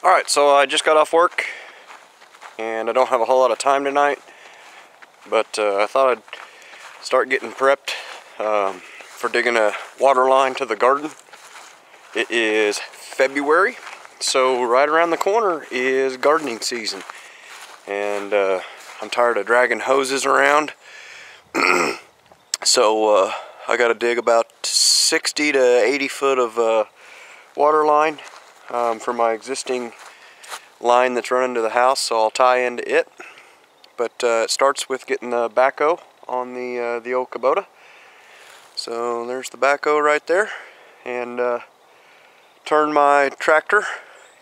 Alright, so I just got off work and I don't have a whole lot of time tonight, but I thought I'd start getting prepped for digging a water line to the garden. It is February, so right around the corner is gardening season, and I'm tired of dragging hoses around. So I got to dig about 60 to 80 foot of water line for my existing line that's running to the house, so I'll tie into it. But it starts with getting the backhoe on the old Kubota. So there's the backhoe right there, and turn my tractor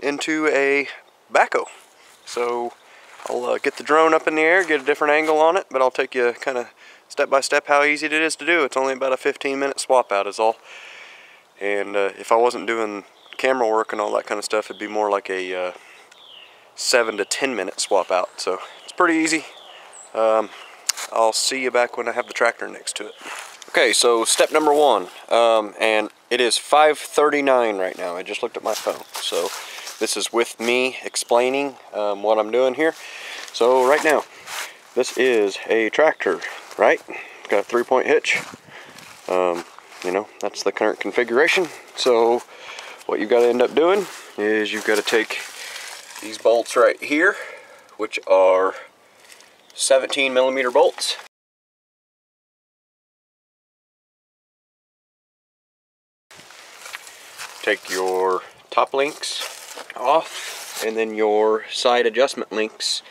into a backhoe. So I'll get the drone up in the air, get a different angle on it, but I'll take you kind of step by step how easy it is to do. It's only about a 15-minute swap out is all. And if I wasn't doing camera work and all that kind of stuff, it'd be more like a 7 to 10 minute swap out. So it's pretty easy. I'll see you back when I have the tractor next to it. Okay, so step number one, and it is 5:39 right now. I just looked at my phone. So this is with me explaining what I'm doing here. So right now, this is a tractor, right? Got a 3-point hitch. You know, that's the current configuration. So what you've got to end up doing is you've got to take these bolts right here, which are 17mm bolts. Take your top links off, and then your side adjustment links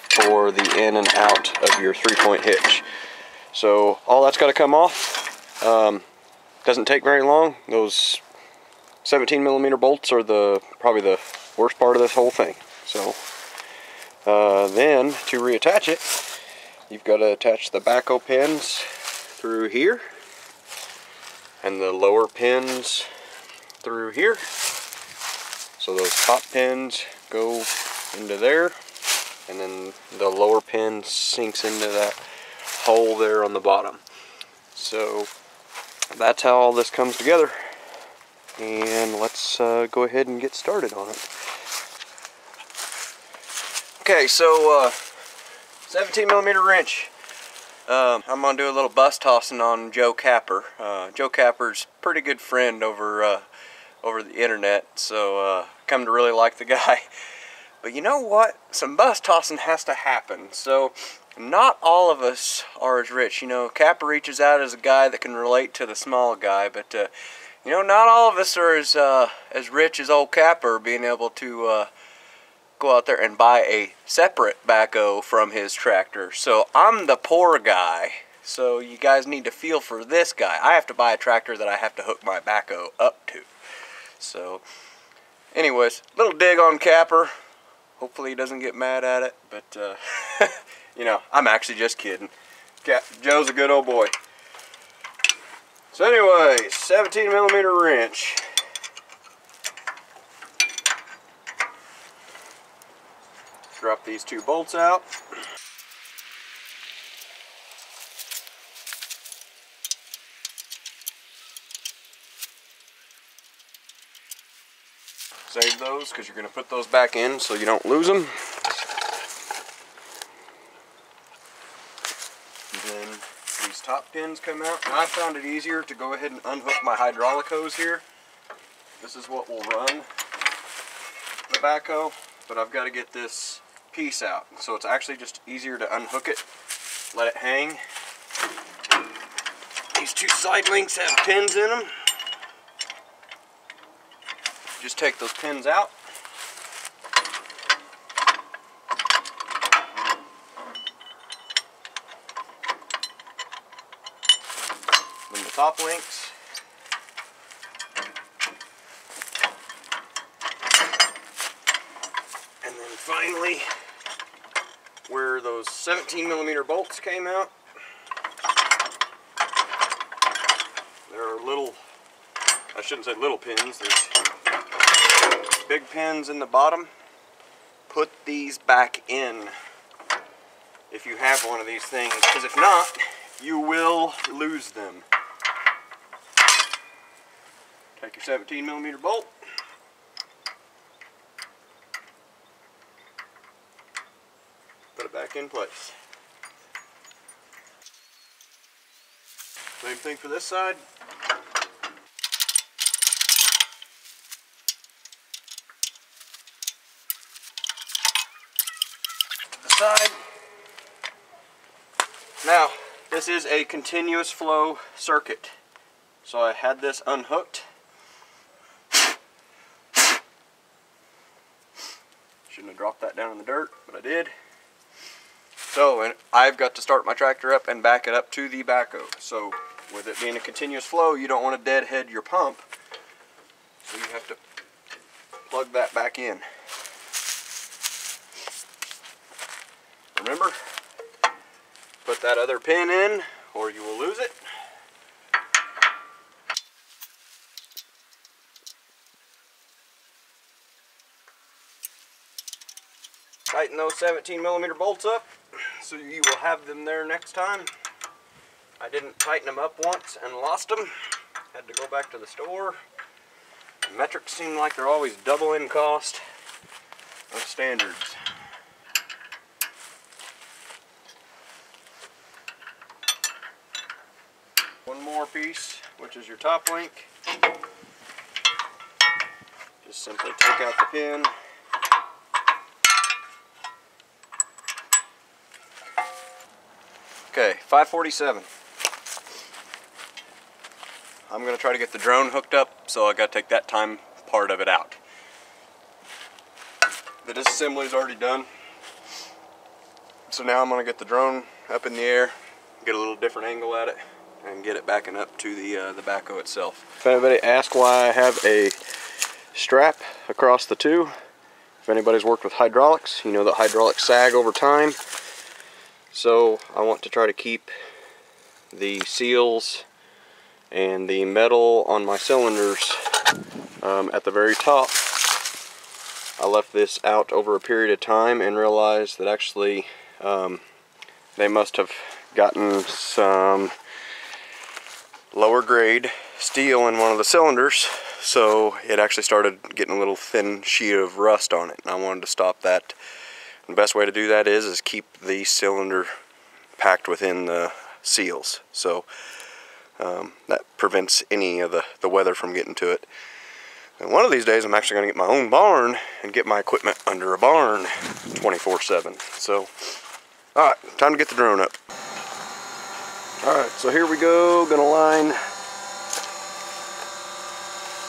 for the in and out of your 3-point hitch. So all that's got to come off. Doesn't take very long. Those 17mm bolts are probably the worst part of this whole thing. So then to reattach it, you've got to attach the backhoe pins through here and the lower pins through here. So those top pins go into there, and then the lower pin sinks into that hole there on the bottom. So that's how all this comes together, and let's go ahead and get started on it. Okay, so 17mm wrench. I'm gonna do a little bus tossing on Joe Kapper. Joe Kapper's a pretty good friend over the internet, so come to really like the guy. But you know what? Some bus tossing has to happen. So not all of us are as rich. You know, Kapper reaches out as a guy that can relate to the small guy, but you know, not all of us are as rich as old Kapper, being able to go out there and buy a separate backhoe from his tractor. So I'm the poor guy. So you guys need to feel for this guy. I have to buy a tractor that I have to hook my backhoe up to. So anyways, little dig on Kapper. Hopefully he doesn't get mad at it, but you know, I'm actually just kidding. Joe's a good old boy. So anyways, 17mm wrench. Drop these two bolts out. Save those because you're going to put those back in so you don't lose them. And then these top pins come out. And I found it easier to go ahead and unhook my hydraulic hose here. This is what will run the backhoe, but I've got to get this piece out. So it's actually just easier to unhook it, let it hang. These two side links have pins in them. Just take those pins out. Then the top links. And then finally, where those 17mm bolts came out, there are little, I shouldn't say little pins, there's big pins in the bottom. Put these back in if you have one of these things, because if not, you will lose them. Take your 17mm bolt, back in place. Same thing for this side. To the side. Now, this is a continuous flow circuit. So I had this unhooked. Shouldn't have dropped that down in the dirt, but I did. So, and I've got to start my tractor up and back it up to the backhoe. So, with it being a continuous flow, you don't want to deadhead your pump. So you have to plug that back in. Remember, put that other pin in or you will lose it. Tighten those 17mm bolts up so you will have them there next time. I didn't tighten them up once and lost them. Had to go back to the store. The metrics seem like they're always double in cost of standards. One more piece, which is your top link. Just simply take out the pin. Okay, 547. I'm going to try to get the drone hooked up, so I got to take that time part of it out. The disassembly is already done. So now I'm going to get the drone up in the air, get a little different angle at it, and get it backing up to the backhoe itself. If anybody asks why I have a strap across the two, if anybody's worked with hydraulics, you know that hydraulics sag over time. So I want to try to keep the seals and the metal on my cylinders at the very top. I left this out over a period of time and realized that actually they must have gotten some lower grade steel in one of the cylinders, so it actually started getting a little thin sheet of rust on it, and I wanted to stop that. The best way to do that is keep the cylinder packed within the seals, so that prevents any of the weather from getting to it. And one of these days I'm actually going to get my own barn and get my equipment under a barn 24/7. So, alright, time to get the drone up. Alright, so here we go, gonna line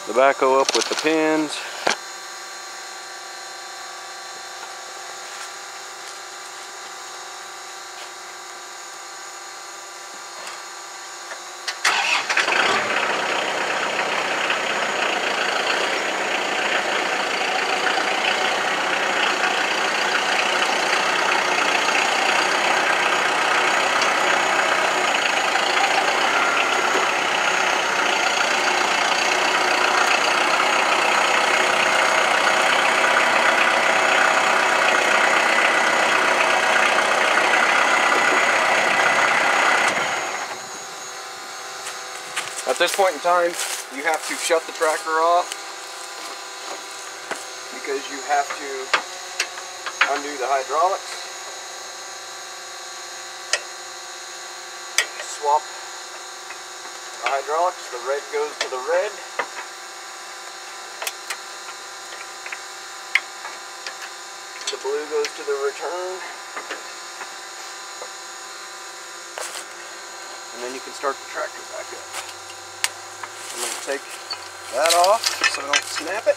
the backhoe up with the pins. At this point in time, you have to shut the tractor off because you have to undo the hydraulics, swap the hydraulics, the red goes to the red, the blue goes to the return, and then you can start the tractor back up. I'm going to take that off so I don't snap it.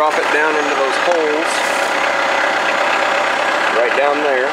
drop it down into those holes right down there.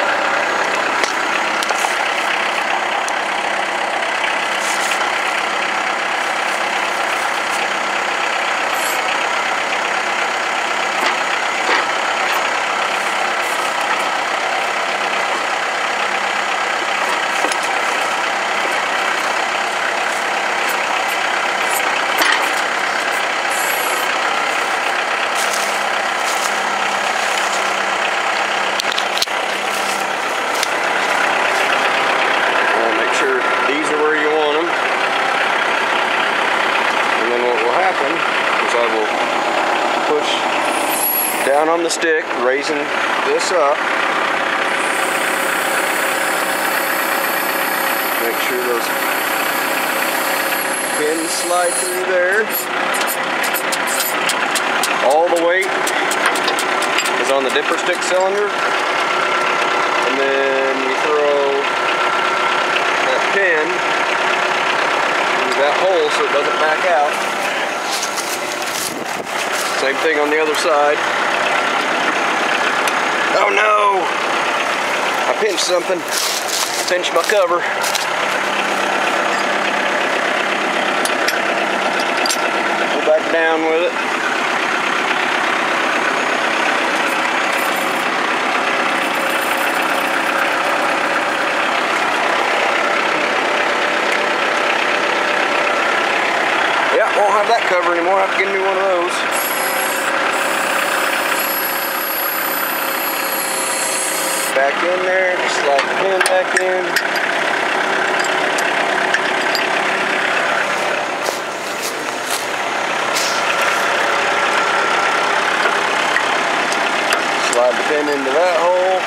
I will push down on the stick, raising this up. Make sure those pins slide through there. All the weight is on the dipper stick cylinder. And then you throw that pin into that hole so it doesn't back out. Same thing on the other side. Oh no! I pinched something. Pinched my cover. Go back down with it. Yeah, won't have that cover anymore. I have to get me one of those. Back in there, just slide the pin back in. Slide the pin into that hole.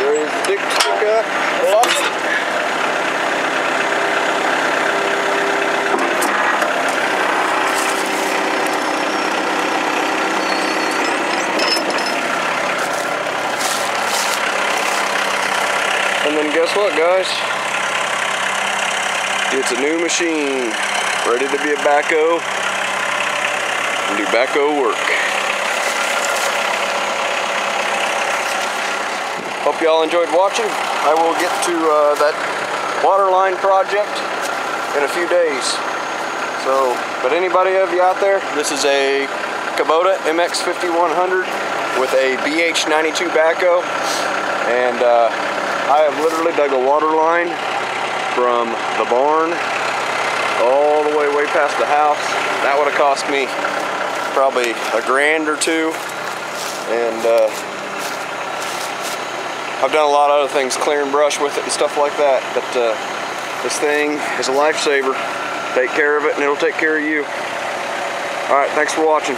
Raise the dick stick up. Lock it. And then guess what, guys? It's a new machine, ready to be a backhoe and do backhoe work. Hope y'all enjoyed watching. I will get to that waterline project in a few days. So, but anybody of you out there, this is a Kubota MX5100 with a BH92 backhoe, and I have literally dug a water line from the barn all the way past the house. That would have cost me probably $1,000 or $2,000, and I've done a lot of other things, clearing brush with it and stuff like that, but this thing is a lifesaver. Take care of it and it'll take care of you. Alright, thanks for watching.